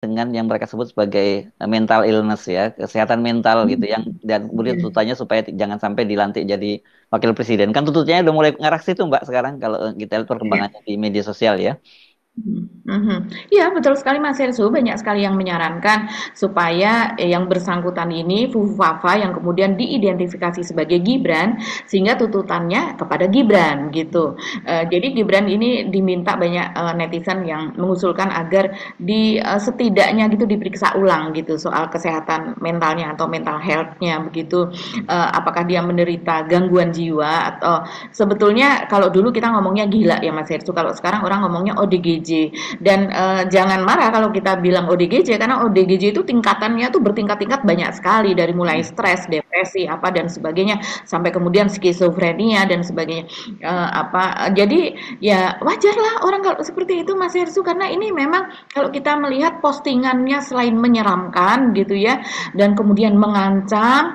dengan yang mereka sebut sebagai mental illness ya, kesehatan mental gitu yang dan kemudian Oke. tuntutannya supaya jangan sampai dilantik jadi wakil presiden. Kan tuntutannya udah mulai ngarah situ Mbak sekarang kalau kita lihat Iya. perkembangannya di media sosial ya. Mhm. Iya betul sekali Mas Hersu, banyak sekali yang menyarankan supaya yang bersangkutan ini Fufafa yang kemudian diidentifikasi sebagai Gibran sehingga tuntutannya kepada Gibran gitu. Jadi Gibran ini diminta banyak netizen yang mengusulkan agar setidaknya gitu diperiksa ulang gitu soal kesehatan mentalnya atau mental health-nya begitu. Apakah dia menderita gangguan jiwa atau sebetulnya kalau dulu kita ngomongnya gila ya Mas Hersu, kalau sekarang orang ngomongnya ODGJ. Dan jangan marah kalau kita bilang ODGJ karena ODGJ itu tingkatannya tuh bertingkat-tingkat banyak sekali dari mulai stres, depresi apa dan sebagainya sampai kemudian skizofrenia dan sebagainya. Jadi ya wajarlah orang kalau seperti itu Mas Hersu karena ini memang kalau kita melihat postingannya selain menyeramkan gitu ya dan kemudian mengancam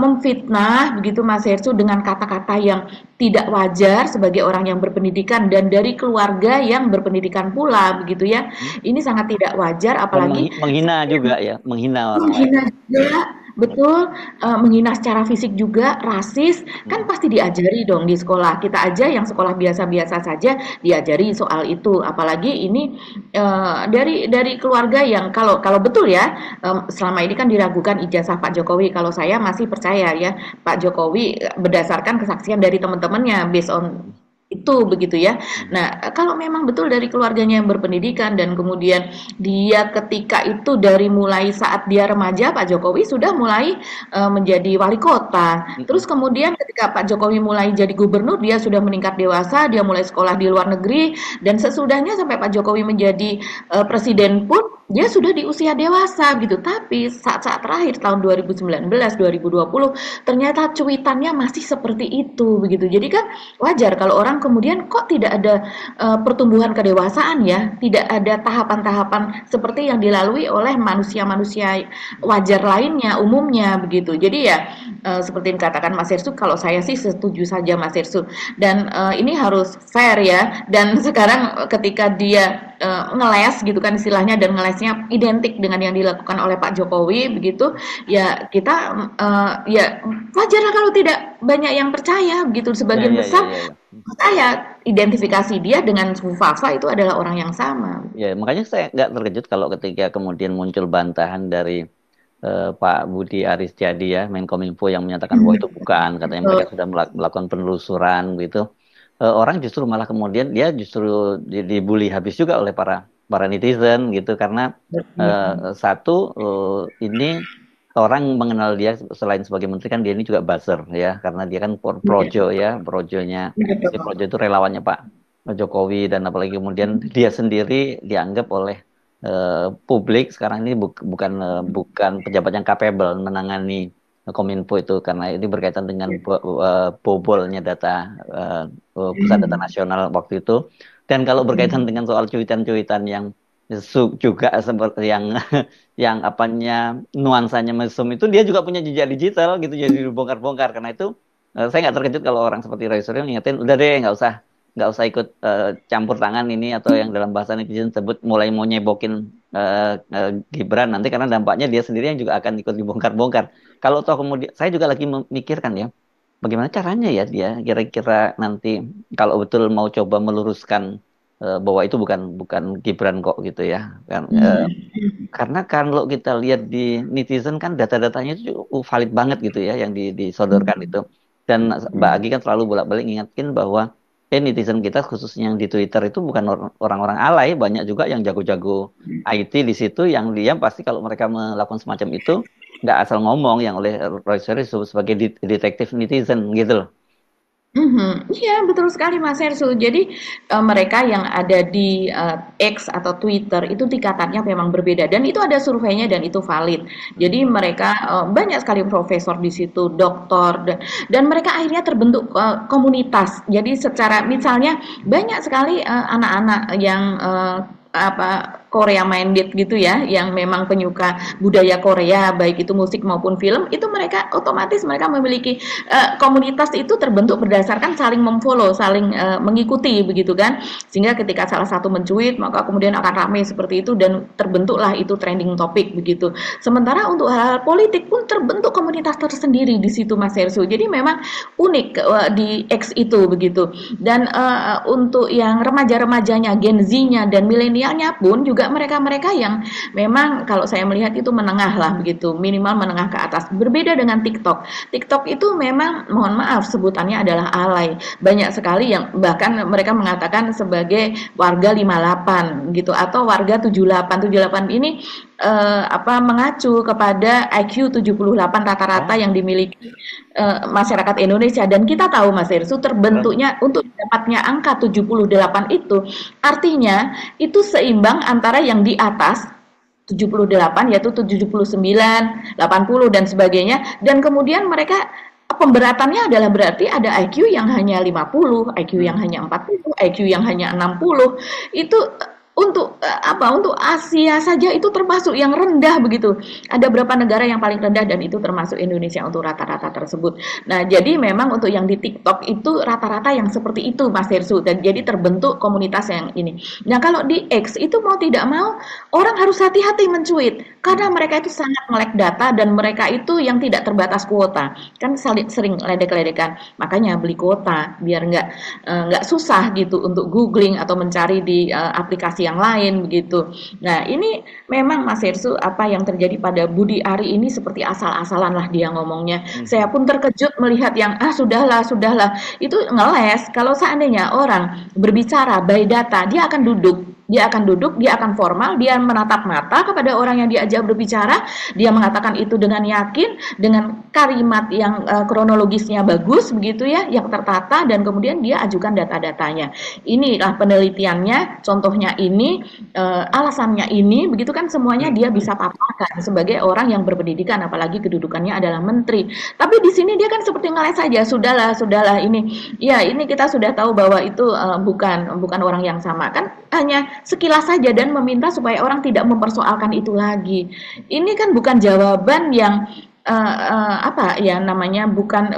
memfitnah begitu Mas Hersu dengan kata-kata yang tidak wajar sebagai orang yang berpendidikan dan dari keluarga yang berpendidikan pula begitu ya. Ini sangat tidak wajar Dan apalagi menghina juga ya, menghina orang lain. menghina juga, betul, menghina secara fisik juga, rasis, kan Mm. pasti diajari dong di sekolah. Kita aja yang sekolah biasa-biasa saja diajari soal itu, apalagi ini dari keluarga yang kalau kalau betul ya, selama ini kan diragukan ijazah Pak Jokowi. Kalau saya masih percaya ya, Pak Jokowi berdasarkan kesaksian dari teman-temannya based on itu begitu ya. Nah, kalau memang betul dari keluarganya yang berpendidikan dan kemudian dia ketika itu dari mulai saat dia remaja Pak Jokowi sudah mulai menjadi wali kota. Terus Mm-mm. kemudian ketika Pak Jokowi mulai jadi gubernur dia sudah meningkat dewasa, dia mulai sekolah di luar negeri dan sesudahnya sampai Pak Jokowi menjadi presiden pun dia sudah di usia dewasa gitu. Tapi saat-saat terakhir tahun 2019, 2020 ternyata cuitannya masih seperti itu begitu. Jadi kan wajar kalau orang kemudian kok tidak ada pertumbuhan kedewasaan ya, tidak ada tahapan-tahapan seperti yang dilalui oleh manusia-manusia wajar lainnya umumnya begitu. Jadi ya seperti yang dikatakan Mas Irsu, kalau saya sih setuju saja Mas Irsu. Dan ini harus fair ya. Dan sekarang ketika dia ngeles gitu kan istilahnya dan ngelesnya identik dengan yang dilakukan oleh Pak Jokowi begitu, ya kita ya wajarlah kalau tidak banyak yang percaya begitu Ya, sebagian ya, ya, besar ya, ya. saya identifikasi dia dengan Fafa itu adalah orang yang sama. Ya, makanya saya nggak terkejut kalau ketika kemudian muncul bantahan dari Pak Budi Aris Tjadi ya, Menkominfo yang menyatakan bahwa itu bukan, katanya mereka Betul. sudah melakukan penelusuran gitu. Orang justru malah kemudian dia justru dibully habis juga oleh para para netizen gitu karena Betul. satu ini orang mengenal dia selain sebagai menteri kan dia ini juga buzzer ya karena dia kan projo ya, projonya si projo itu relawannya Pak Jokowi dan apalagi kemudian dia sendiri dianggap oleh publik sekarang ini bukan bukan pejabat yang capable menangani Kominfo itu karena ini berkaitan dengan bobolnya data eh, pusat data nasional waktu itu dan kalau berkaitan dengan soal cuitan-cuitan yang juga seperti yang yang apanya nuansanya mesum itu dia juga punya jejak digital gitu jadi dibongkar-bongkar karena itu saya nggak terkejut kalau orang seperti Roy Suryo ngingetin udah deh nggak usah ikut campur tangan ini atau yang dalam bahasa netizen sebut mulai mau nyebokin Gibran nanti karena dampaknya dia sendiri yang juga akan ikut dibongkar-bongkar. Kalau toh kemudian saya juga lagi memikirkan ya bagaimana caranya ya dia kira-kira nanti kalau betul mau coba meluruskan bahwa itu bukan bukan Gibran kok gitu ya kan karena kalau kita lihat di netizen kan data-datanya itu valid banget gitu ya yang disodorkan itu. Dan Mbak Agi kan selalu bolak-balik ngingetin bahwa netizen kita khususnya yang di Twitter itu bukan orang-orang alay, banyak juga yang jago-jago IT di situ yang dia pasti kalau mereka melakukan semacam itu nggak asal ngomong yang oleh Roy Suryo disebut sebagai detektif netizen gitu loh. Iya betul sekali Mas Hersu. Jadi mereka yang ada di X atau Twitter itu tingkatannya memang berbeda dan itu ada surveinya dan itu valid. Jadi mereka banyak sekali profesor di situ, doktor dan mereka akhirnya terbentuk komunitas. Jadi secara misalnya banyak sekali anak-anak yang apa Korea minded gitu ya, yang memang penyuka budaya Korea, baik itu musik maupun film, itu mereka otomatis mereka memiliki komunitas itu terbentuk berdasarkan saling memfollow, saling mengikuti begitu kan, sehingga ketika salah satu mencuit maka kemudian akan ramai seperti itu dan terbentuklah itu trending topik begitu. Sementara untuk hal politik pun terbentuk komunitas tersendiri di situ Mas Hersu. Jadi memang unik di X itu begitu. Dan untuk yang remaja-remajanya, Gen Z-nya dan milenialnya pun juga mereka-mereka yang memang kalau saya melihat itu menengah lah begitu, minimal menengah ke atas. Berbeda dengan TikTok. TikTok itu memang mohon maaf sebutannya adalah alay. Banyak sekali yang bahkan mereka mengatakan sebagai warga 58 gitu atau warga 78. 78 ini mengacu kepada IQ 78 rata-rata yang dimiliki masyarakat Indonesia. Dan kita tahu Mas Hersu terbentuknya untuk dapatnya angka 78 itu artinya itu seimbang antara yang di atas 78 yaitu 79, 80 dan sebagainya, dan kemudian mereka pemberatannya adalah berarti ada IQ yang hanya 50, IQ yang hanya 40, IQ yang hanya 60. Itu untuk untuk Asia saja itu termasuk yang rendah begitu. Ada berapa negara yang paling rendah dan itu termasuk Indonesia untuk rata-rata tersebut. Nah, jadi memang untuk yang di TikTok itu rata-rata yang seperti itu Mas Hersu, dan jadi terbentuk komunitas yang ini. Nah, kalau di X itu mau tidak mau orang harus hati-hati mencuit karena mereka itu sangat melek data dan mereka itu yang tidak terbatas kuota. Kan sering ledek-ledekan. Makanya beli kuota biar nggak susah gitu untuk googling atau mencari di aplikasi yang lain begitu. Nah, ini memang Mas Hersu apa yang terjadi pada Budi Ari ini seperti asal-asalan lah dia ngomongnya. Saya pun terkejut melihat yang sudahlah itu ngeles. Kalau seandainya orang berbicara by data, dia akan duduk, dia akan formal, dia menatap mata kepada orang yang diajak berbicara, dia mengatakan itu dengan yakin, dengan kalimat yang kronologisnya bagus begitu ya, yang tertata, dan kemudian dia ajukan data-datanya. Inilah penelitiannya, contohnya ini, alasannya ini, begitu kan semuanya dia bisa paparkan sebagai orang yang berpendidikan, apalagi kedudukannya adalah menteri. Tapi di sini dia kan seperti ngeles saja, sudahlah ini, ya ini kita sudah tahu bahwa itu bukan orang yang sama, kan hanya sekilas saja dan meminta supaya orang tidak mempersoalkan itu lagi. Ini kan bukan jawaban yang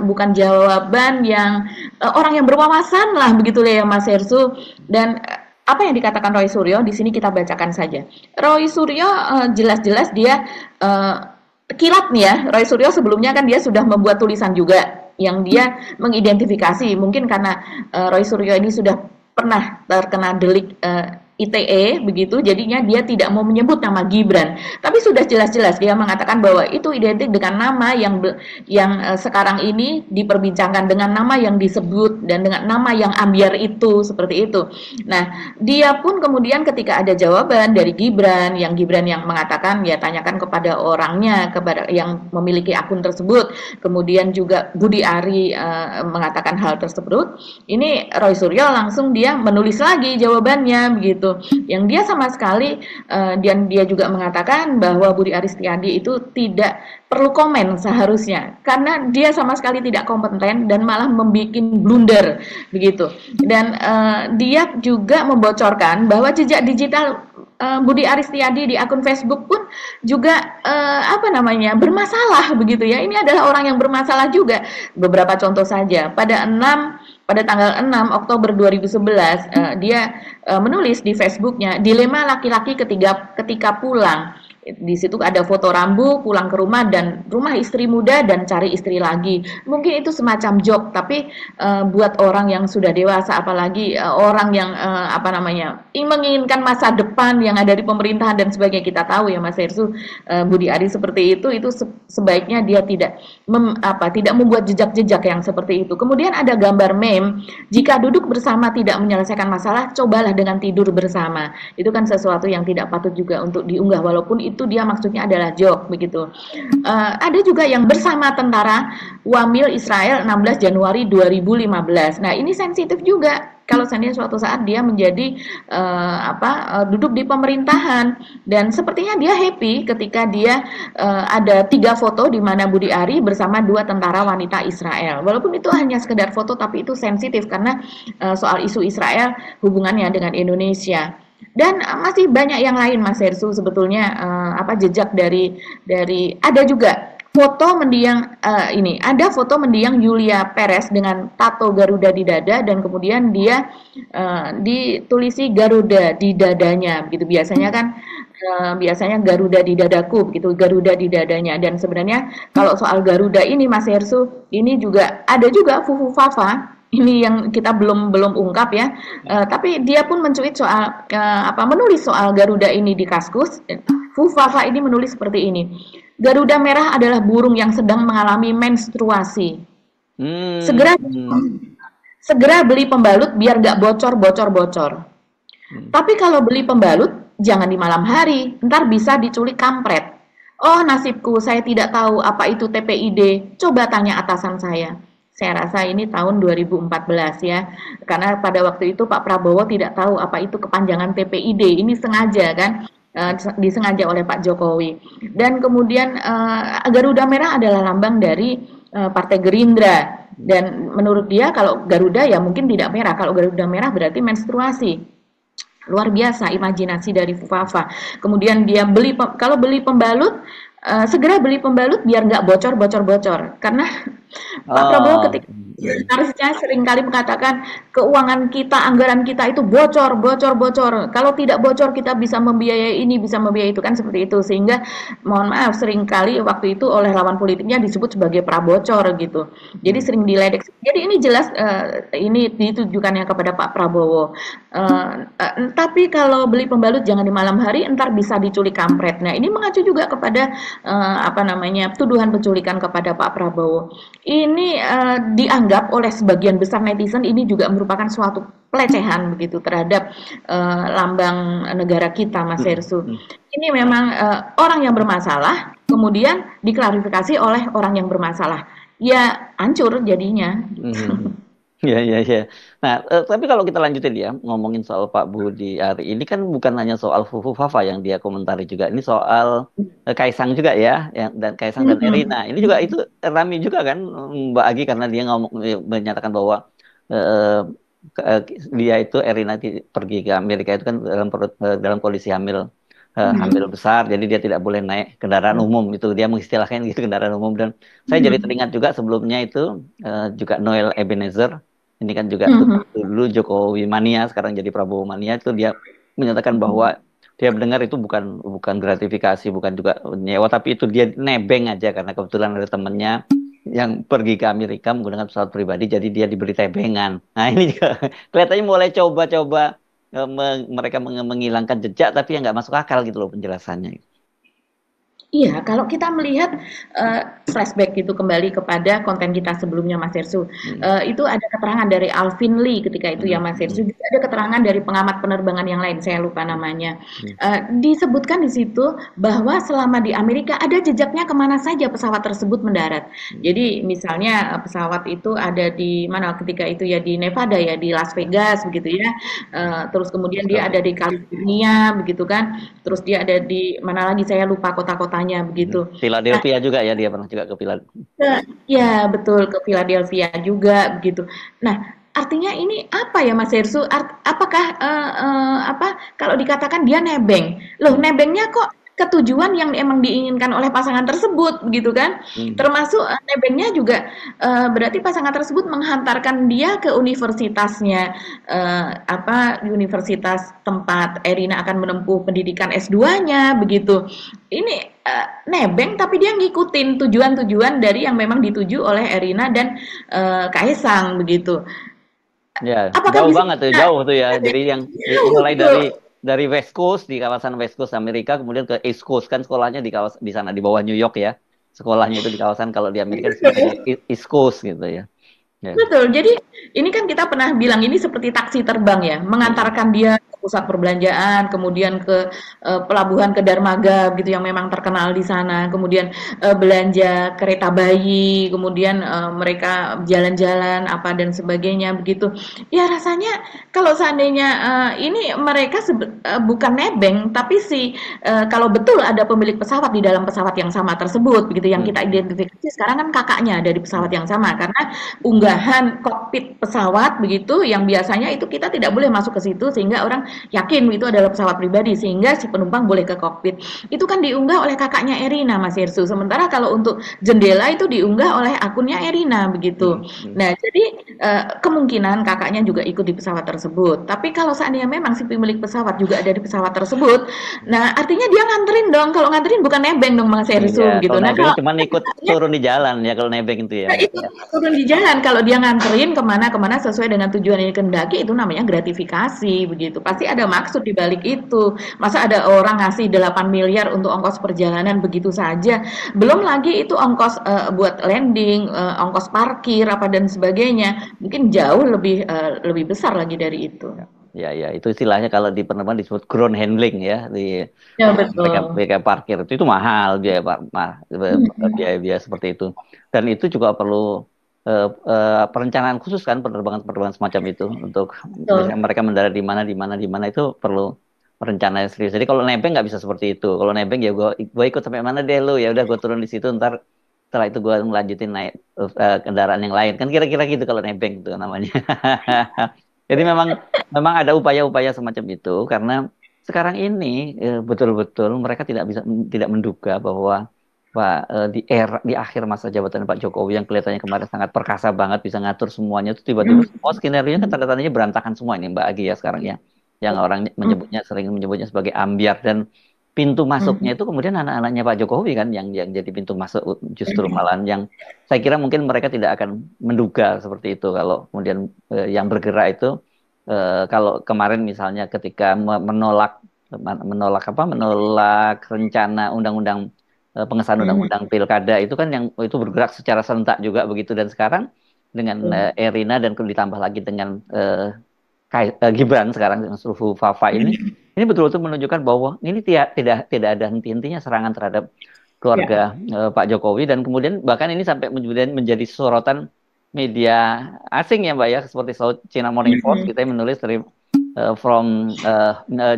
bukan jawaban yang orang yang berwawasan lah begitu ya Mas Hersu. Dan apa yang dikatakan Roy Suryo di sini kita bacakan saja. Roy Suryo jelas-jelas dia kilat nih ya. Roy Suryo sebelumnya kan dia sudah membuat tulisan juga yang dia mengidentifikasi, mungkin karena Roy Suryo ini sudah pernah terkena delik ITE begitu, jadinya dia tidak mau menyebut nama Gibran, tapi sudah jelas-jelas dia mengatakan bahwa itu identik dengan nama yang sekarang ini diperbincangkan, dengan nama yang disebut dan dengan nama yang ambiar itu, seperti itu. Nah, dia pun kemudian ketika ada jawaban dari Gibran yang mengatakan ya tanyakan kepada orangnya, kepada yang memiliki akun tersebut, kemudian juga Budi Ari mengatakan hal tersebut, ini Roy Suryo langsung dia menulis lagi jawabannya begitu. Yang dia sama sekali dan dia juga mengatakan bahwa Budi Aris Setiadi itu tidak perlu komen seharusnya karena dia sama sekali tidak kompeten dan malah membuat blunder begitu. Dan dia juga membocorkan bahwa jejak digital Budi Aris Setiadi di akun Facebook pun juga bermasalah begitu ya. Ini adalah orang yang bermasalah juga. Beberapa contoh saja. Pada tanggal 6 Oktober 2011 dia menulis di Facebooknya, dilema laki-laki ketika pulang. Di situ ada foto Rambu pulang ke rumah dan rumah istri muda dan cari istri lagi. Mungkin itu semacam joke, tapi buat orang yang sudah dewasa, apalagi orang yang menginginkan masa depan yang ada di pemerintahan dan sebagainya, kita tahu ya Mas Hersu, Budi Ari seperti itu sebaiknya dia tidak membuat jejak-jejak yang seperti itu. Kemudian ada gambar meme, jika duduk bersama tidak menyelesaikan masalah, cobalah dengan tidur bersama. Itu kan sesuatu yang tidak patut juga untuk diunggah, walaupun itu dia maksudnya adalah joke begitu. Ada juga yang bersama tentara Wamil Israel 16 Januari 2015. Nah, ini sensitif juga. Kalau seandainya suatu saat dia menjadi duduk di pemerintahan, dan sepertinya dia happy ketika dia ada 3 foto di mana Budi Ari bersama 2 tentara wanita Israel. Walaupun itu hanya sekedar foto, tapi itu sensitif karena soal isu Israel hubungannya dengan Indonesia. Dan masih banyak yang lain Mas Hersu sebetulnya apa jejak dari ada juga foto mendiang ini ada foto mendiang Julia Perez dengan tato Garuda di dada dan kemudian dia ditulisi Garuda di dadanya begitu biasanya Garuda di dadaku begitu Garuda di dadanya dan sebenarnya kalau soal Garuda ini Mas Hersu ini juga ada juga Fufu Fafa ini yang kita belum belum ungkap ya. Tapi dia pun mencuit soal apa menulis soal Garuda ini di Kaskus. Fufafa ini menulis seperti ini. Garuda merah adalah burung yang sedang mengalami menstruasi. Segera segera beli pembalut biar nggak bocor. Tapi kalau beli pembalut jangan di malam hari, ntar bisa diculik kampret. Oh nasibku, saya tidak tahu apa itu TPID. Coba tanya atasan saya. Saya rasa ini tahun 2014 ya. Karena pada waktu itu Pak Prabowo tidak tahu apa itu kepanjangan TPID. Ini sengaja kan disengaja oleh Pak Jokowi. Dan kemudian Garuda Merah adalah lambang dari Partai Gerindra. Dan menurut dia kalau Garuda ya mungkin tidak merah. Kalau Garuda merah berarti menstruasi. Luar biasa imajinasi dari Fufafa. Kemudian dia kalau beli pembalut segera beli pembalut biar nggak bocor. Karena Pak Prabowo ketika sekretarisnya seringkali mengatakan keuangan kita, anggaran kita itu bocor. Kalau tidak bocor kita bisa membiayai ini, bisa membiayai itu kan seperti itu. Sehingga mohon maaf seringkali waktu itu oleh lawan politiknya disebut sebagai prabocor gitu. Jadi sering diledek. Jadi ini jelas ini ditujukannya kepada Pak Prabowo. Tapi kalau beli pembalut jangan di malam hari, entar bisa diculik kampret. Nah ini mengacu juga kepada tuduhan penculikan kepada Pak Prabowo. Ini dianggap oleh sebagian besar netizen ini juga merupakan suatu pelecehan begitu terhadap lambang negara kita, Mas Hersu. Ini memang orang yang bermasalah, kemudian diklarifikasi oleh orang yang bermasalah. Ya hancur jadinya. Ya. Nah, tapi kalau kita lanjutin ya, ngomongin soal Pak Budi Ari, ini kan bukan hanya soal Fufu Fafa yang dia komentari juga, ini soal Kaisang juga ya, dan Kaisang dan Erina. Ini juga itu ramai juga kan Mbak Agi karena dia menyatakan bahwa dia itu Erina pergi ke Amerika itu kan dalam kondisi hamil besar, jadi dia tidak boleh naik kendaraan umum itu dia mengistilahkan gitu kendaraan umum dan saya jadi teringat juga sebelumnya itu juga Noel Ebenezer. Ini kan juga dulu Jokowi mania, sekarang jadi Prabowo mania itu dia menyatakan bahwa dia mendengar itu bukan gratifikasi, bukan juga nyewa, tapi itu dia nebeng aja karena kebetulan ada temannya yang pergi ke Amerika menggunakan pesawat pribadi, jadi dia diberi tebengan. Nah ini juga kelihatannya mulai coba-coba mereka menghilangkan jejak, tapi yang nggak masuk akal gitu loh penjelasannya. Iya, kalau kita melihat flashback gitu kembali kepada konten kita sebelumnya Mas Hersu, itu ada keterangan dari Alvin Lee ketika itu ya Mas Hersu, juga ada keterangan dari pengamat penerbangan yang lain, saya lupa namanya. Disebutkan di situ bahwa selama di Amerika ada jejaknya kemana saja pesawat tersebut mendarat. Jadi misalnya pesawat itu ada di mana ketika itu ya di Nevada ya, di Las Vegas begitu ya, terus kemudian dia ada di California begitu kan, terus dia ada di mana lagi saya lupa kota-kotanya begitu. Philadelphia juga ya, dia pernah juga ke Philadelphia. Ya betul, ke Philadelphia juga begitu. Nah artinya ini apa ya Mas Hersu? Apakah kalau dikatakan dia nebeng, loh nebengnya kok ketujuan yang emang diinginkan oleh pasangan tersebut begitu kan? Termasuk nebengnya juga berarti pasangan tersebut menghantarkan dia ke universitasnya universitas tempat Erina akan menempuh pendidikan S2-nya begitu. Ini nebeng tapi dia ngikutin tujuan-tujuan dari yang memang dituju oleh Erina dan Kaisang begitu. Ya, jauh banget tuh, jauh tuh ya. Jadi yang mulai dari West Coast, di kawasan West Coast Amerika, kemudian ke East Coast, kan sekolahnya di sana di bawah New York ya. Sekolahnya itu di kawasan, kalau di Amerika di East Coast gitu ya. Betul. Jadi ini kan kita pernah bilang ini seperti taksi terbang ya, mengantarkan dia ke pusat perbelanjaan, kemudian ke pelabuhan ke Dermaga gitu yang memang terkenal di sana, kemudian belanja kereta bayi, kemudian mereka jalan-jalan apa dan sebagainya begitu. Ya rasanya kalau seandainya ini mereka bukan nebeng, tapi kalau betul ada pemilik pesawat di dalam pesawat yang sama tersebut begitu yang kita identifikasi sekarang kan kakaknya ada di pesawat yang sama karena bahan kokpit pesawat begitu, yang biasanya itu kita tidak boleh masuk ke situ sehingga orang yakin itu adalah pesawat pribadi sehingga si penumpang boleh ke kokpit. Itu kan diunggah oleh kakaknya Erina, Mas Irsu. Sementara kalau untuk jendela itu diunggah oleh akunnya Erina begitu. Nah, jadi kemungkinan kakaknya juga ikut di pesawat tersebut. Tapi kalau seandainya memang si pemilik pesawat juga ada di pesawat tersebut, nah artinya dia nganterin dong. Kalau nganterin bukan nebeng dong, Mas Irsu Iya, gitu. kalau Nah, nebeng kalau cuma ikut turun di jalan ya kalau nebeng itu ya. nah, itu turun di jalan. Kalau dia nganterin kemana-kemana sesuai dengan tujuan yang dikehendaki, itu namanya gratifikasi begitu. Pasti ada maksud di balik itu. Masa ada orang ngasih 8 miliar untuk ongkos perjalanan begitu saja. Belum lagi itu ongkos buat landing, ongkos parkir apa dan sebagainya. Mungkin jauh lebih besar lagi dari itu. Ya, ya, itu istilahnya kalau di penerbangan disebut ground handling ya di Ya mereka betul. mereka parkir itu mahal biaya seperti itu dan itu juga perlu perencanaan khusus kan penerbangan semacam itu untuk Betul. misalnya mereka mendarat di mana itu perlu perencanaan serius. Jadi kalau nebeng nggak bisa seperti itu. Kalau nebeng ya gue ikut sampai mana deh lu ya udah gue turun di situ ntar setelah itu gue ngelanjutin naik kendaraan yang lain kan kira-kira gitu kalau nebeng itu namanya. Jadi memang ada upaya-upaya semacam itu karena sekarang ini betul-betul mereka tidak menduga bahwa di akhir masa jabatan Pak Jokowi yang kelihatannya kemarin sangat perkasa banget bisa ngatur semuanya itu tiba-tiba semua skenario kan tanda-tandanya berantakan semua ini Mbak Agi ya sekarang ya yang orang sering menyebutnya sebagai ambyar dan pintu masuknya itu kemudian anak-anaknya Pak Jokowi kan yang jadi pintu masuk justru malahan yang saya kira mungkin mereka tidak akan menduga seperti itu kalau kemudian yang bergerak itu kalau kemarin misalnya ketika menolak rencana undang-undang pengesahan undang-undang pilkada itu kan yang itu bergerak secara serentak juga begitu dan sekarang dengan Erina dan ditambah lagi dengan Gibran sekarang dengan Sufu Fafa ini betul-betul menunjukkan bahwa ini tidak ada henti-hentinya serangan terhadap keluarga Pak Jokowi dan kemudian bahkan ini sampai kemudian menjadi sorotan media asing ya Mbak ya seperti South China Morning Post kita menulis dari from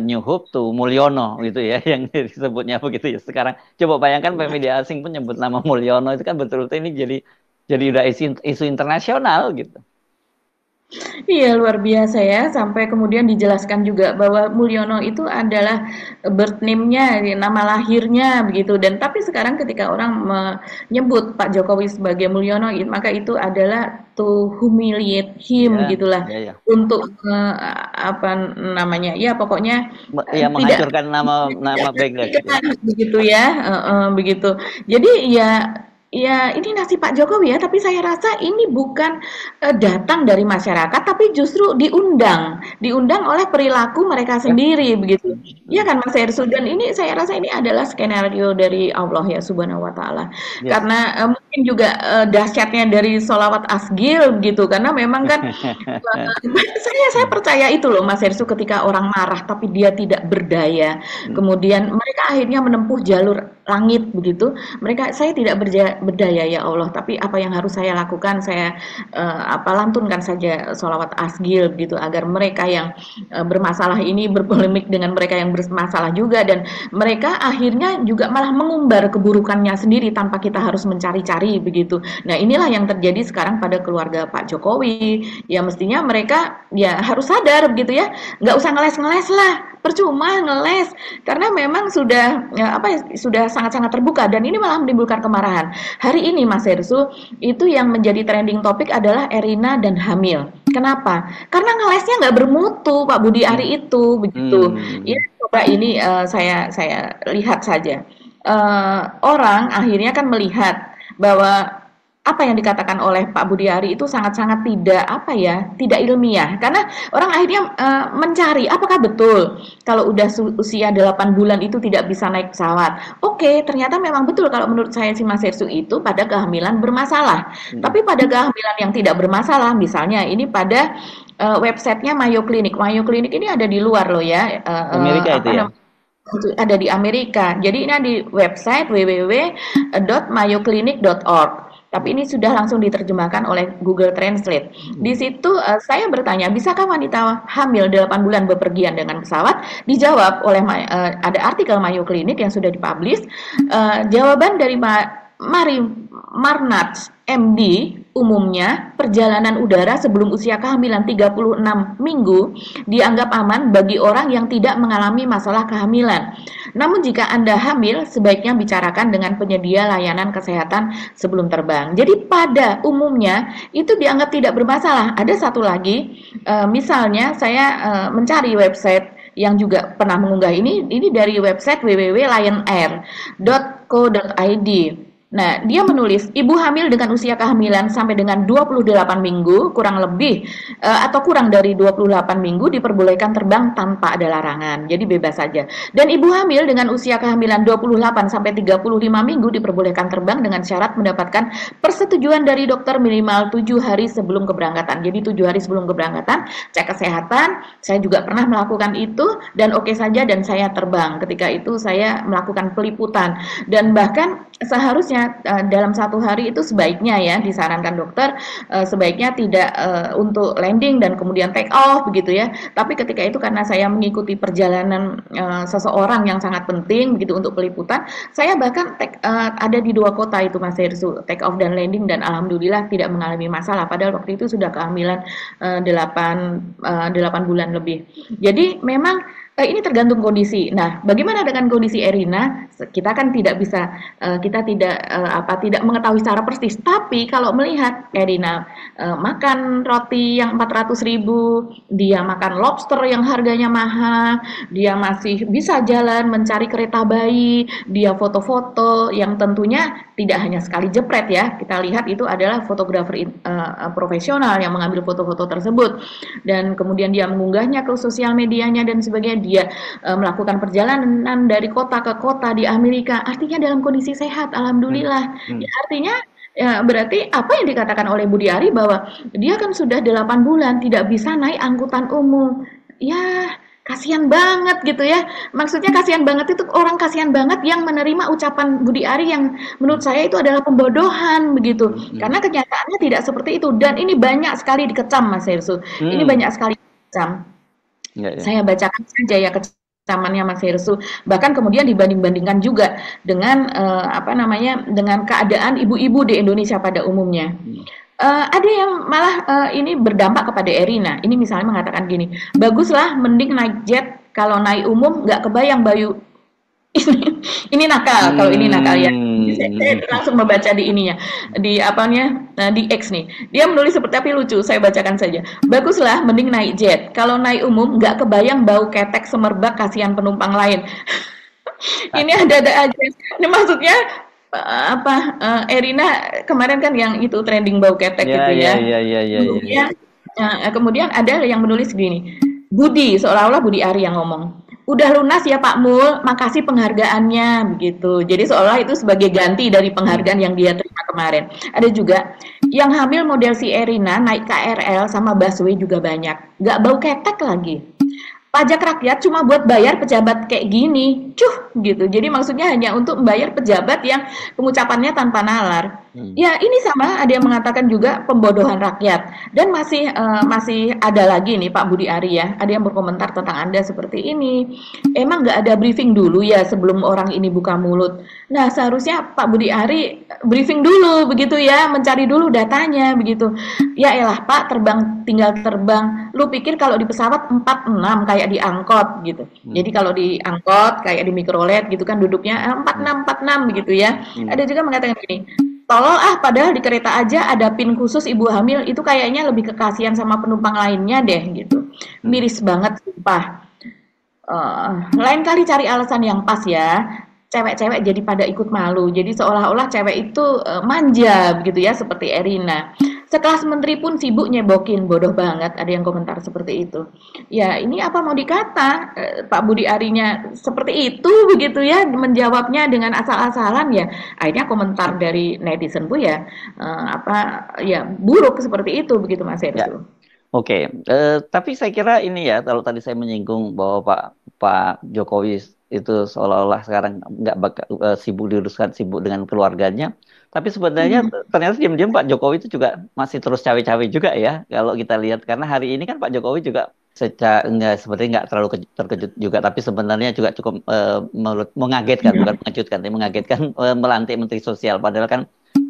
New Hope to Mulyono gitu ya yang disebutnya begitu ya sekarang coba bayangkan media asing pun nyebut nama Mulyono itu kan betul-betul ini jadi udah isu internasional gitu. Iya, luar biasa ya, sampai kemudian dijelaskan juga bahwa Mulyono itu adalah birth name-nya, nama lahirnya begitu. Dan tapi sekarang ketika orang menyebut Pak Jokowi sebagai Mulyono, maka itu adalah to humiliate him Ya, gitulah. ya, ya. Untuk apa namanya? Ya pokoknya Ya tidak menghancurkan nama baik dikenal begitu ya, begitu. Jadi ya ini nasib Pak Jokowi ya, tapi saya rasa ini bukan datang dari masyarakat, tapi justru diundang oleh perilaku mereka sendiri begitu. Iya kan Mas Hersu? Dan ini saya rasa ini adalah skenario dari Allah ya Subhanahu wa taala. Yes. Karena mungkin juga dahsyatnya dari sholawat asgil gitu, karena memang kan saya percaya itu loh Mas Hersu ketika orang marah tapi dia tidak berdaya. Kemudian mereka akhirnya menempuh jalur langit begitu. Saya tidak berdaya ya Allah, tapi apa yang harus saya lakukan saya lantunkan saja sholawat asgil begitu agar mereka yang bermasalah ini berpolemik dengan mereka yang bermasalah juga dan mereka akhirnya juga malah mengumbar keburukannya sendiri tanpa kita harus mencari-cari begitu. Nah, inilah yang terjadi sekarang pada keluarga Pak Jokowi. Ya mestinya mereka ya harus sadar begitu ya. Nggak usah ngeles-ngeles lah. Percuma ngeles karena memang sudah sudah sangat-sangat terbuka dan ini malah menimbulkan kemarahan. Hari ini Mas Hersu itu yang menjadi trending topik adalah Erina dan hamil. Kenapa? Karena ngelesnya nggak bermutu Pak Budi Ari itu begitu. Ya coba ini saya lihat saja. Orang akhirnya kan melihat bahwa apa yang dikatakan oleh Pak Budi Ari itu sangat-sangat tidak ilmiah karena orang akhirnya mencari apakah betul kalau udah usia 8 bulan itu tidak bisa naik pesawat. Oke, ternyata memang betul kalau menurut saya si Mas Hersu itu pada kehamilan bermasalah. Tapi pada kehamilan yang tidak bermasalah, misalnya ini pada websitenya Mayo Clinic. Mayo Clinic ini ada di luar loh ya. Amerika itu ya. Ada di Amerika. Jadi ini di website www.mayoclinic.org. Tapi ini sudah langsung diterjemahkan oleh Google Translate. Di situ saya bertanya, bisakah wanita hamil 8 bulan bepergian dengan pesawat? Dijawab oleh ada artikel Mayo Clinic yang sudah dipublish. Jawaban dari Mari Marnats MD umumnya perjalanan udara sebelum usia kehamilan 36 minggu dianggap aman bagi orang yang tidak mengalami masalah kehamilan. Namun jika Anda hamil, sebaiknya bicarakan dengan penyedia layanan kesehatan sebelum terbang. Jadi pada umumnya itu dianggap tidak bermasalah. Ada satu lagi, misalnya saya mencari website yang juga pernah mengunggah ini dari website www.lionair.co.id. Nah, dia menulis, ibu hamil dengan usia kehamilan sampai dengan 28 minggu, kurang lebih, atau kurang dari 28 minggu diperbolehkan terbang tanpa ada larangan. Jadi bebas saja. Dan ibu hamil dengan usia kehamilan 28 sampai 35 minggu diperbolehkan terbang dengan syarat mendapatkan persetujuan dari dokter minimal 7 hari sebelum keberangkatan. Jadi 7 hari sebelum keberangkatan, cek kesehatan, saya juga pernah melakukan itu, dan oke saja, dan saya terbang. Ketika itu saya melakukan peliputan. Dan bahkan seharusnya dalam satu hari itu sebaiknya ya disarankan dokter sebaiknya tidak untuk landing dan kemudian take off begitu ya. Tapi ketika itu karena saya mengikuti perjalanan seseorang yang sangat penting begitu untuk peliputan, saya bahkan ada di 2 kota itu Mas Hersu, take off dan landing, dan alhamdulillah tidak mengalami masalah. Padahal waktu itu sudah kehamilan 8 bulan lebih. Jadi memang ini tergantung kondisi. Nah, bagaimana dengan kondisi Erina? Kita kan tidak bisa, kita tidak mengetahui secara persis. Tapi kalau melihat Erina makan roti yang 400.000, dia makan lobster yang harganya mahal, dia masih bisa jalan mencari kereta bayi, dia foto-foto yang tentunya tidak hanya sekali jepret ya. Kita lihat itu adalah fotografer profesional yang mengambil foto-foto tersebut, dan kemudian dia mengunggahnya ke sosial medianya dan sebagainya. Dia melakukan perjalanan dari kota ke kota di Amerika, artinya dalam kondisi sehat, alhamdulillah. Ya, artinya ya, berarti apa yang dikatakan oleh Budi Ari bahwa dia kan sudah 8 bulan tidak bisa naik angkutan umum. Ya, kasihan banget gitu ya. Maksudnya kasihan banget itu orang kasihan banget yang menerima ucapan Budi Ari yang menurut saya itu adalah pembodohan begitu. Karena kenyataannya tidak seperti itu, dan ini banyak sekali dikecam Mas Hersu. Ini banyak sekali dikecam. Saya bacakan saja ya kecamannya Mas Hersu. Bahkan kemudian dibanding-bandingkan juga dengan dengan keadaan ibu-ibu di Indonesia pada umumnya. Ada yang malah ini berdampak kepada Erina. Ini misalnya mengatakan gini, baguslah mending naik jet, kalau naik umum nggak kebayang Bayu. Ini nakal, kalau ini nakal ya. Saya langsung membaca di ininya, di di X nih. Dia menulis seperti apa, lucu, saya bacakan saja. Baguslah mending naik jet, kalau naik umum nggak kebayang bau ketek semerbak, kasihan penumpang lain. Ini ada aja. Ini maksudnya Erina kemarin kan yang itu trending bau ketek gitu ya. Kemudian ada yang menulis gini, Budi, seolah-olah Budi Ari yang ngomong. Udah lunas ya Pak Mul, makasih penghargaannya begitu. Jadi seolah itu sebagai ganti dari penghargaan yang dia terima kemarin. Ada juga yang hamil model si Erina naik KRL sama busway juga banyak. Gak bau ketek lagi. Pajak rakyat cuma buat bayar pejabat kayak gini, gitu. Jadi maksudnya hanya untuk membayar pejabat yang pengucapannya tanpa nalar. Ya ini sama, ada yang mengatakan juga pembodohan rakyat. Dan masih ada lagi nih Pak Budi Ari ya, ada yang berkomentar tentang Anda seperti ini. Emang nggak ada briefing dulu ya sebelum orang ini buka mulut. Nah seharusnya Pak Budi Ari briefing dulu begitu ya, mencari dulu datanya begitu. Ya elah Pak, tinggal terbang. Lu pikir kalau di pesawat 4-6 kayak di angkot gitu. Jadi kalau di angkot kayak di mikrolet gitu kan duduknya 46 begitu ya. Ada juga mengatakan gini, tolol padahal di kereta aja ada pin khusus ibu hamil, itu kayaknya lebih kekasihan sama penumpang lainnya deh gitu. Miris banget sumpah. Lain kali cari alasan yang pas ya. Cewek-cewek jadi pada ikut malu. Jadi seolah-olah cewek itu manja begitu ya, seperti Erina. Sekelas menteri pun sibuk nyebokin, bodoh banget. Ada yang komentar seperti itu. Ya ini apa mau dikata, Pak Budi Arinya seperti itu begitu ya, menjawabnya dengan asal-asalan ya. Akhirnya komentar dari netizen pun ya buruk seperti itu begitu Mas Hersu. Oke. Tapi saya kira ini ya, kalau tadi saya menyinggung bahwa Pak Jokowi itu seolah-olah sekarang nggak sibuk dengan keluarganya, tapi sebenarnya ternyata diam-diam Pak Jokowi itu juga masih terus cawe-cawe juga ya, kalau kita lihat, karena hari ini kan Pak Jokowi juga secara enggak seperti nggak terlalu terkejut juga, tapi sebenarnya juga cukup mengagetkan, bukan mengejutkan, tapi mengagetkan melantik Menteri Sosial. Padahal kan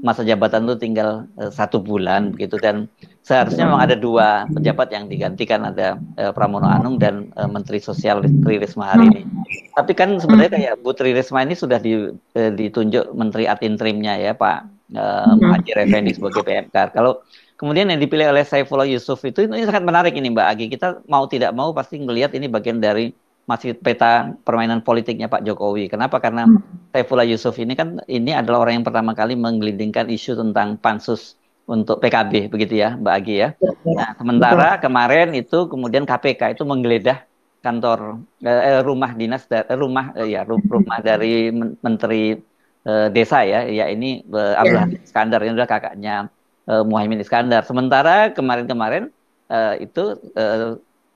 masa jabatan itu tinggal 1 bulan begitu, dan seharusnya memang ada 2 pejabat yang digantikan, ada Pramono Anung dan Menteri Sosial Tri Risma hari ini. Tapi kan sebenarnya kayak Bu Tri Risma ini sudah ditunjuk Menteri ad interimnya ya Pak Muhadjir Effendi sebagai PMK. Kalau kemudian yang dipilih oleh Saifullah Yusuf itu ini sangat menarik ini Mbak Agi. Kita mau tidak mau pasti ngelihat ini bagian dari masih peta permainan politiknya Pak Jokowi. Kenapa? Karena Saifullah Yusuf ini kan ini adalah orang yang pertama kali menggelindingkan isu tentang pansus untuk PKB begitu ya Mbak Agi ya. Nah, sementara kemarin itu kemudian KPK itu menggeledah kantor rumah dinas rumah dari Menteri Desa ya ini Abdul Halim Iskandar, ini adalah kakaknya Muhaimin Iskandar. Sementara kemarin-kemarin itu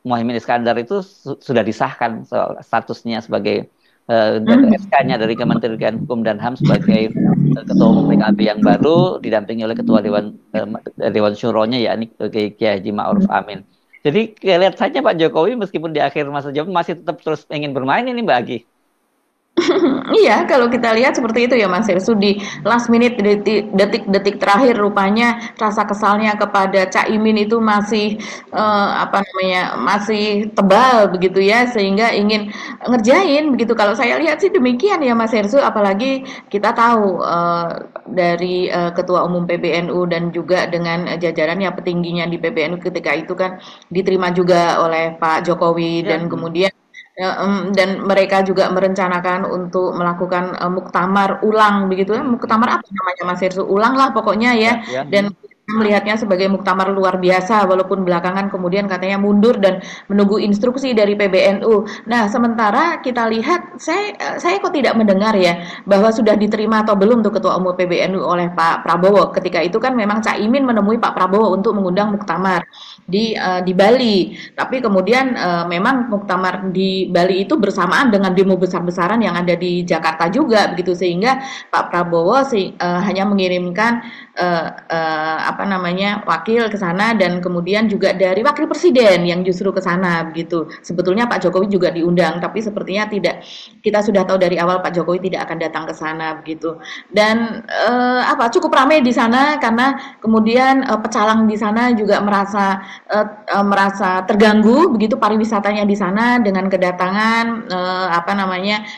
Muhaimin Iskandar itu sudah disahkan statusnya sebagai SK-nya dari Kementerian Hukum dan HAM sebagai Ketua Umum PKB yang baru, didampingi oleh Ketua Dewan Syuronya yakni Kiai Haji Ma'ruf Amin. Jadi lihat saja Pak Jokowi meskipun di akhir masa jabatan masih tetap terus ingin bermain ini Mbak Agi. Iya, kalau kita lihat seperti itu ya Mas Hersu, di last minute detik-detik terakhir rupanya rasa kesalnya kepada Cak Imin itu masih masih tebal begitu ya, sehingga ingin ngerjain begitu. Kalau saya lihat sih demikian ya Mas Hersu, apalagi kita tahu dari Ketua Umum PBNU dan juga dengan jajarannya petingginya di PBNU ketika itu kan diterima juga oleh Pak Jokowi dan kemudian dan mereka juga merencanakan untuk melakukan muktamar ulang begitu ya. Muktamar apa namanya Mas Hirsu? Ulang lah pokoknya ya. Dan melihatnya sebagai muktamar luar biasa, walaupun belakangan kemudian katanya mundur dan menunggu instruksi dari PBNU. Nah, sementara kita lihat, saya kok tidak mendengar ya bahwa sudah diterima atau belum tuh Ketua Umum PBNU oleh Pak Prabowo. Ketika itu kan memang Cak Imin menemui Pak Prabowo untuk mengundang muktamar di Bali. Tapi kemudian memang muktamar di Bali itu bersamaan dengan demo besar-besaran yang ada di Jakarta juga begitu, sehingga Pak Prabowo hanya mengirimkan wakil ke sana, dan kemudian juga dari wakil presiden yang justru ke sana begitu. Sebetulnya Pak Jokowi juga diundang, tapi sepertinya tidak. Kita sudah tahu dari awal Pak Jokowi tidak akan datang ke sana begitu. Dan cukup ramai di sana karena kemudian pecalang di sana juga merasa terganggu begitu pariwisatanya di sana dengan kedatangan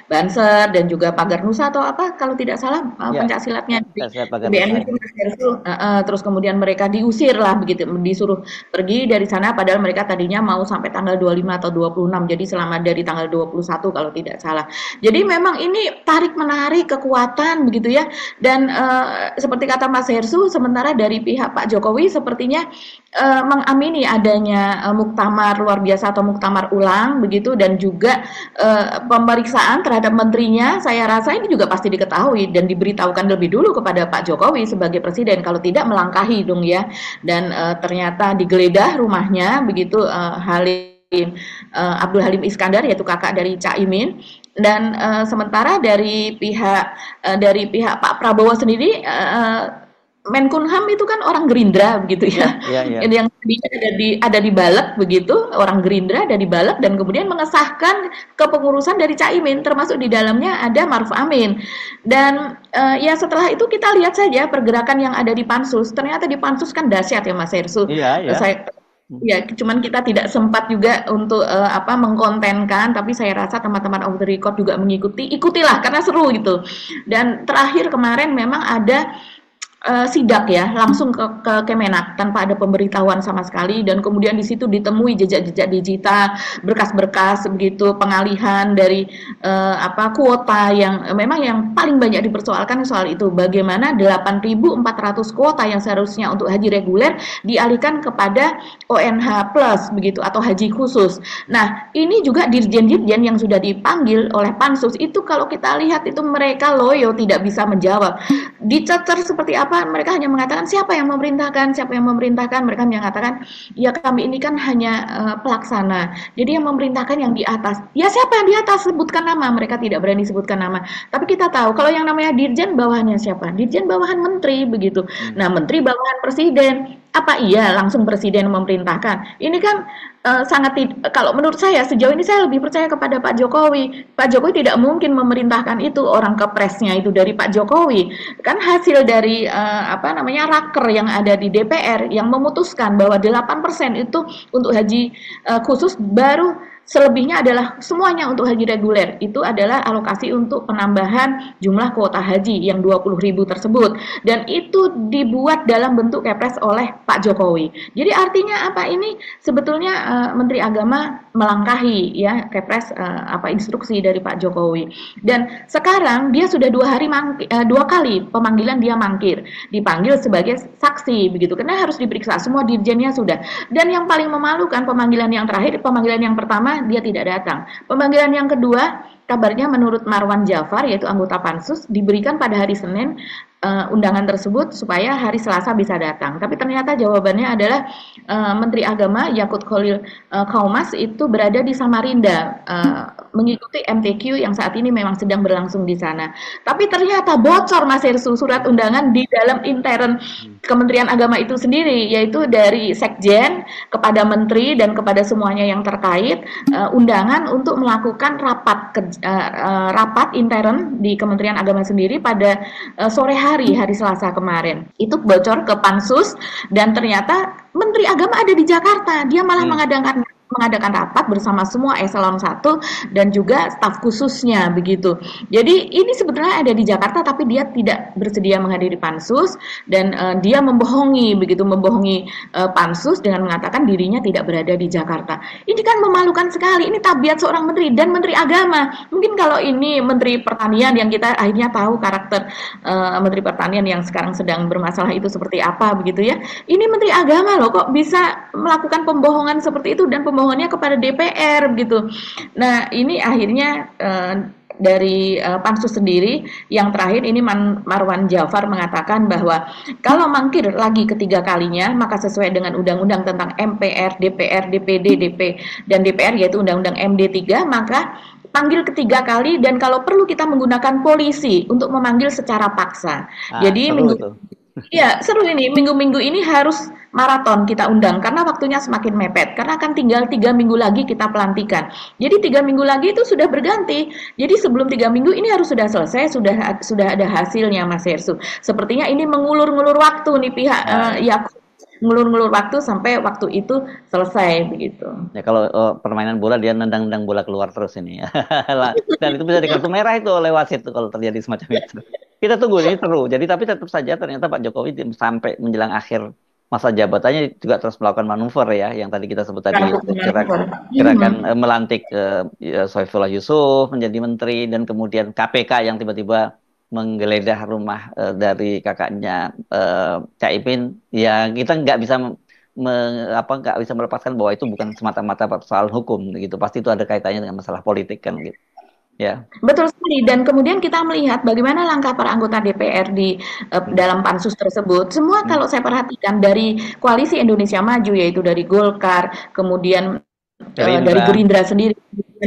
Banser dan juga Pagar Nusa atau apa kalau tidak salah pencaksilatnya di BNI itu. Terus kemudian mereka diusir lah begitu, disuruh pergi dari sana padahal mereka tadinya mau sampai tanggal 25 atau 26, jadi selama dari tanggal 21 kalau tidak salah. Jadi memang ini tarik-menarik kekuatan begitu ya, dan seperti kata Mas Hersu, sementara dari pihak Pak Jokowi sepertinya mengamini adanya muktamar luar biasa atau muktamar ulang begitu, dan juga pemeriksaan terhadap menterinya. Saya rasa ini juga pasti diketahui dan diberitahukan lebih dulu kepada Pak Jokowi sebagai presiden, kalau tidak melangkahi dong ya. Dan ternyata digeledah rumahnya begitu Abdul Halim Iskandar, yaitu kakak dari Cak Imin. Dan sementara dari pihak Pak Prabowo sendiri, Menkumham itu kan orang Gerindra begitu ya. Yang ada di Balek begitu, orang Gerindra ada di Balek, dan kemudian mengesahkan kepengurusan dari Cak Imin, termasuk di dalamnya ada Ma'ruf Amin. Dan ya setelah itu kita lihat saja pergerakan yang ada di Pansus. Ternyata di Pansus kan dahsyat ya Mas Hersu. Cuman kita tidak sempat juga untuk mengkontenkan, tapi saya rasa teman-teman off the record juga ikutilah karena seru gitu. Dan terakhir kemarin memang ada sidak ya, langsung ke Kemenak tanpa ada pemberitahuan sama sekali, dan kemudian di situ ditemui jejak-jejak digital, berkas-berkas begitu, pengalihan dari kuota yang memang yang paling banyak dipersoalkan soal itu, bagaimana 8.400 kuota yang seharusnya untuk haji reguler dialihkan kepada ONH plus begitu atau haji khusus. Nah, ini juga dirjen-dirjen yang sudah dipanggil oleh Pansus itu, kalau kita lihat itu mereka loyo, tidak bisa menjawab. Dicecer seperti apa? Mereka hanya mengatakan siapa yang memerintahkan. Mereka mengatakan ya kami ini kan hanya pelaksana, jadi yang memerintahkan yang di atas. Ya siapa yang di atas? Sebutkan nama. Mereka tidak berani sebutkan nama, tapi kita tahu kalau yang namanya dirjen bawahannya siapa? Dirjen bawahan menteri begitu. Nah, menteri bawahan presiden. apa iya langsung presiden memerintahkan? Ini kan kalau menurut saya sejauh ini saya lebih percaya kepada Pak Jokowi. Pak Jokowi tidak mungkin memerintahkan itu, orang kepresnya itu dari Pak Jokowi. Kan hasil dari apa namanya raker yang ada di DPR yang memutuskan bahwa 8% itu untuk haji khusus, baru selebihnya adalah semuanya untuk haji reguler. Itu adalah alokasi untuk penambahan jumlah kuota haji yang 20.000 tersebut. Dan itu dibuat dalam bentuk kepres oleh Pak Jokowi. Jadi artinya apa, ini sebetulnya Menteri Agama melangkahi ya kepres apa instruksi dari Pak Jokowi. Dan sekarang dia sudah 2 kali pemanggilan dia mangkir. Dipanggil sebagai saksi begitu. Karena harus diperiksa semua dirjennya sudah. Dan yang paling memalukan pemanggilan yang terakhir, pemanggilan yang pertama dia tidak datang. Pemanggilan yang kedua, kabarnya menurut Marwan Jafar, yaitu anggota Pansus, diberikan pada hari Senin undangan tersebut supaya hari Selasa bisa datang. Tapi ternyata jawabannya adalah Menteri Agama Yakut Khalil Kaumas itu berada di Samarinda mengikuti MTQ yang saat ini memang sedang berlangsung di sana. Tapi ternyata bocor, Mas Hersu, surat undangan di dalam intern Kementerian Agama itu sendiri, yaitu dari Sekjen kepada Menteri dan kepada semuanya yang terkait, undangan untuk melakukan rapat intern di Kementerian Agama sendiri pada sore hari Selasa kemarin. Itu bocor ke Pansus dan ternyata Menteri Agama ada di Jakarta. Dia malah mengadakan rapat bersama semua eselon 1 dan juga staf khususnya begitu. Jadi ini sebetulnya ada di Jakarta tapi dia tidak bersedia menghadiri Pansus dan dia membohongi Pansus dengan mengatakan dirinya tidak berada di Jakarta. Ini kan memalukan sekali. Ini tabiat seorang menteri dan menteri agama. Mungkin kalau ini menteri pertanian yang kita akhirnya tahu karakter menteri pertanian yang sekarang sedang bermasalah itu seperti apa begitu ya. Ini menteri agama loh, kok bisa melakukan pembohongan seperti itu dan pembohongannya kepada DPR gitu. Nah, ini akhirnya dari Pansus sendiri yang terakhir ini Marwan Jafar mengatakan bahwa kalau mangkir lagi ketiga kalinya maka sesuai dengan undang-undang tentang MPR, DPR, DPD, DP dan DPR yaitu undang-undang MD3, maka panggil ketiga kali dan kalau perlu kita menggunakan polisi untuk memanggil secara paksa. Jadi iya, seru ini. Minggu-minggu ini harus maraton kita undang karena waktunya semakin mepet. Karena akan tinggal 3 minggu lagi kita pelantikan. Jadi 3 minggu lagi itu sudah berganti. Jadi sebelum 3 minggu ini harus sudah selesai, sudah ada hasilnya, Mas Hersu. Sepertinya ini mengulur-ngulur waktu nih pihak Yakut, ngulur-ngulur waktu sampai waktu itu selesai begitu. Ya kalau permainan bola dia nendang-nendang bola keluar terus ini. Dan itu bisa di kartu merah itu oleh wasit kalau terjadi semacam itu. Kita tunggu ini seru. Jadi tapi tetap saja ternyata Pak Jokowi sampai menjelang akhir masa jabatannya juga terus melakukan manuver ya, yang tadi kita sebut tadi gerakan melantik Saifullah Yusuf menjadi menteri dan kemudian KPK yang tiba-tiba menggeledah rumah dari kakaknya Caimin. Ya kita nggak bisa melepaskan bahwa itu bukan semata-mata soal hukum gitu. Pasti itu ada kaitannya dengan masalah politik kan gitu. Ya. Betul sekali. Dan kemudian kita melihat bagaimana langkah para anggota DPR di dalam pansus tersebut. Semua kalau saya perhatikan dari Koalisi Indonesia Maju, yaitu dari Golkar, kemudian dari Gerindra sendiri,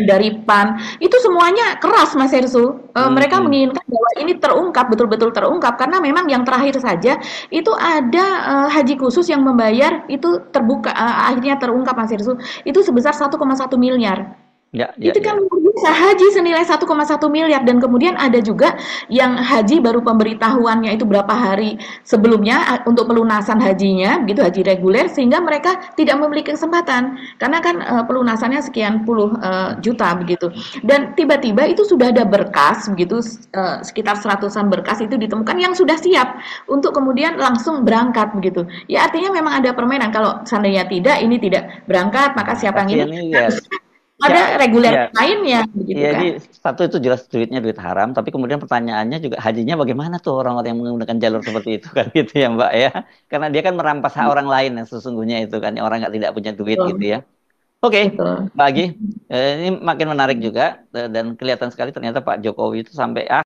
dari PAN, itu semuanya keras, Mas Hersu. Mereka menginginkan bahwa ini terungkap, betul-betul terungkap, karena memang yang terakhir saja itu ada haji khusus yang membayar itu terbuka, akhirnya terungkap, Mas Hersu, itu sebesar 1,1 miliar. Itu kan bisa haji senilai 1,1 miliar dan kemudian ada juga yang haji baru pemberitahuannya itu berapa hari sebelumnya untuk pelunasan hajinya, begitu haji reguler, sehingga mereka tidak memiliki kesempatan karena kan pelunasannya sekian puluh juta begitu. Dan tiba-tiba itu sudah ada berkas begitu, sekitar 100-an berkas itu ditemukan yang sudah siap untuk kemudian langsung berangkat begitu. Ya artinya memang ada permainan, kalau seandainya ini tidak berangkat maka siapa yang ini ada reguler lainnya begitu kan. Jadi satu itu jelas duitnya duit haram, tapi kemudian pertanyaannya juga hajinya bagaimana tuh orang-orang yang menggunakan jalur seperti itu kan gitu ya Mbak ya. Karena dia kan merampas hak orang lain yang sesungguhnya itu kan, orang tidak punya duit gitu ya. Oke, Mbak Agi, ini makin menarik juga dan kelihatan sekali ternyata Pak Jokowi itu sampai